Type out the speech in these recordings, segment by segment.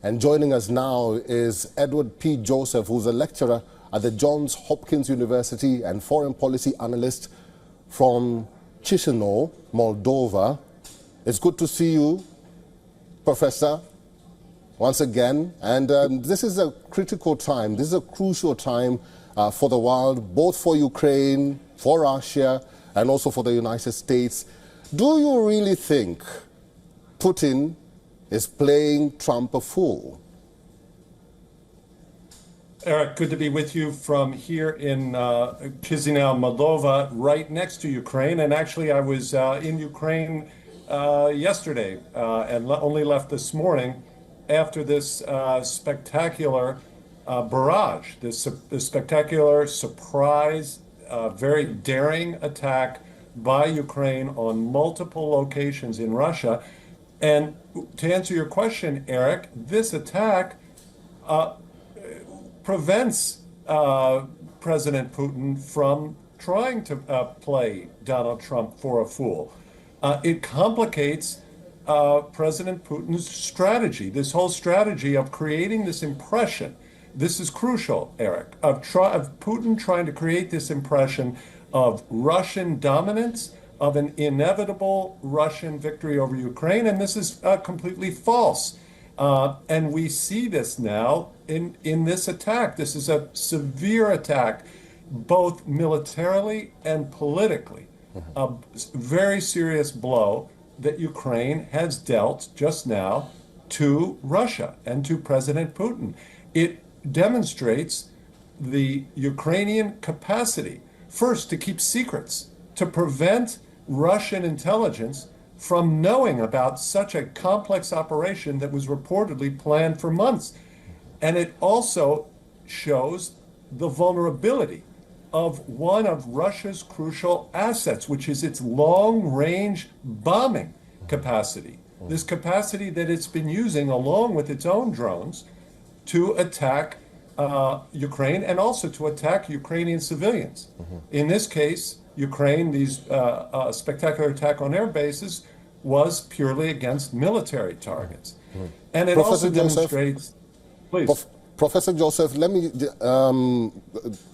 And joining us now is Edward P. Joseph, who's a lecturer at the Johns Hopkins University and foreign policy analyst from Chisinau, Moldova. It's good to see you, Professor, once again. And this is a critical time. This is a crucial time for the world, both for Ukraine, for Russia, and also for the United States. Do you really think Putin is playing Trump a fool? Eric, good to be with you from here in Chisinau, Moldova, right next to Ukraine. And actually, I was in Ukraine yesterday and only left this morning after this spectacular barrage, this spectacular surprise, very daring attack by Ukraine on multiple locations in Russia. And to answer your question, Eric, this attack prevents President Putin from trying to play Donald Trump for a fool. It complicates President Putin's strategy, this whole strategy of creating this impression. This is crucial, Eric, of Putin trying to create this impression of Russian dominance, of an inevitable Russian victory over Ukraine, and this is completely false. And we see this now in this attack. This is a severe attack, both militarily and politically. A very serious blow that Ukraine has dealt just now to Russia and to President Putin. It demonstrates the Ukrainian capacity, first, to keep secrets, to prevent Russian intelligence from knowing about such a complex operation that was reportedly planned for months. And it also shows the vulnerability of one of Russia's crucial assets, which is its long-range bombing capacity. This capacity that it's been using along with its own drones to attack Ukraine and also to attack Ukrainian civilians. In this case, Ukraine, these spectacular attack on air bases was purely against military targets. And it Professor also Joseph, demonstrates, please. Professor Joseph, let me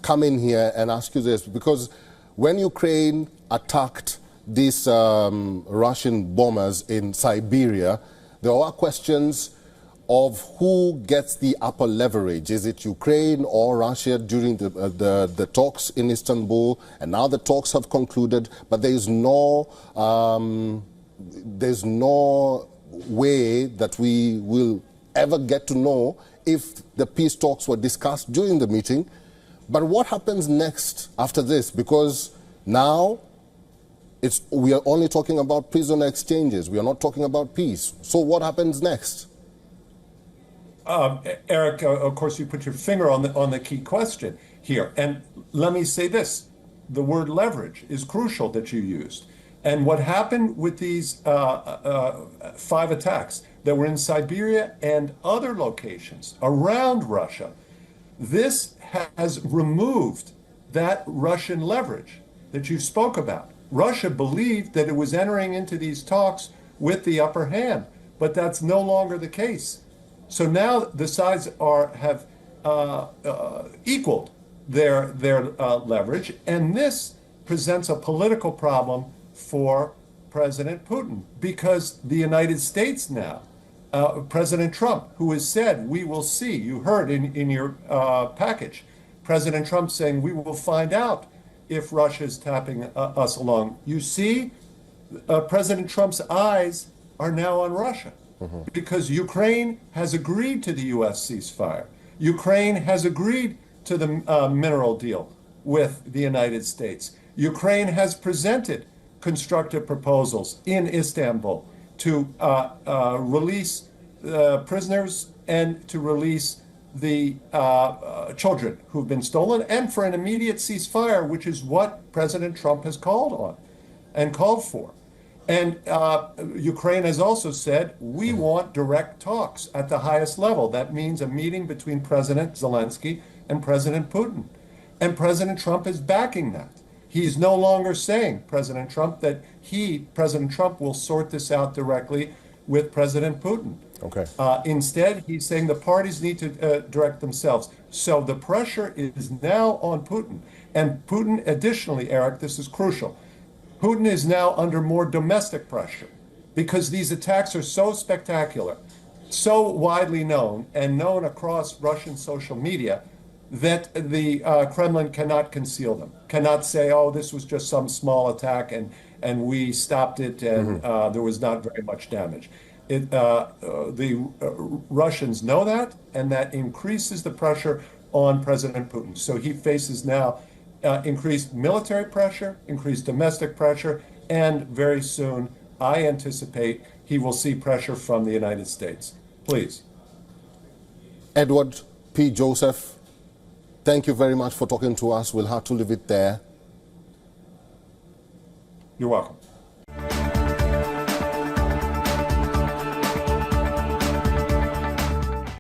come in here and ask you this, because when Ukraine attacked these Russian bombers in Siberia, there are questions of who gets the upper leverage. Is it Ukraine or Russia during the talks in Istanbul? And now the talks have concluded, but there's no way that we will ever get to know if the peace talks were discussed during the meeting. But what happens next after this? Because now we are only talking about prisoner exchanges. We are not talking about peace. So what happens next? Eric, of course, you put your finger on the key question here. And let me say this, the word leverage is crucial that you used. And what happened with these 5 attacks that were in Siberia and other locations around Russia, this has removed that Russian leverage that you spoke about. Russia believed that it was entering into these talks with the upper hand, but that's no longer the case. So now the sides have equaled their leverage, and this presents a political problem for President Putin, because the United States now, President Trump, who has said, we will see, you heard in your package, President Trump saying, we will find out if Russia is tapping us along. You see, President Trump's eyes are now on Russia. Because Ukraine has agreed to the U.S. ceasefire. Ukraine has agreed to the mineral deal with the United States. Ukraine has presented constructive proposals in Istanbul to release prisoners and to release the children who've been stolen, and for an immediate ceasefire, which is what President Trump has called on and called for. And Ukraine has also said, we want direct talks at the highest level. That means a meeting between President Zelensky and President Putin. And President Trump is backing that. He's no longer saying, President Trump, that President Trump will sort this out directly with President Putin. Okay. Instead, he's saying the parties need to direct themselves. So the pressure is now on Putin. And Putin, additionally, Eric, this is crucial. Putin is now under more domestic pressure because these attacks are so spectacular, so widely known, and known across Russian social media that the Kremlin cannot conceal them, cannot say, oh, this was just some small attack and we stopped it and there was not very much damage. The Russians know that, and that increases the pressure on President Putin. So he faces now increased military pressure, increased domestic pressure, and very soon, I anticipate he will see pressure from the United States. Please. Edward P. Joseph, thank you very much for talking to us. We'll have to leave it there. You're welcome.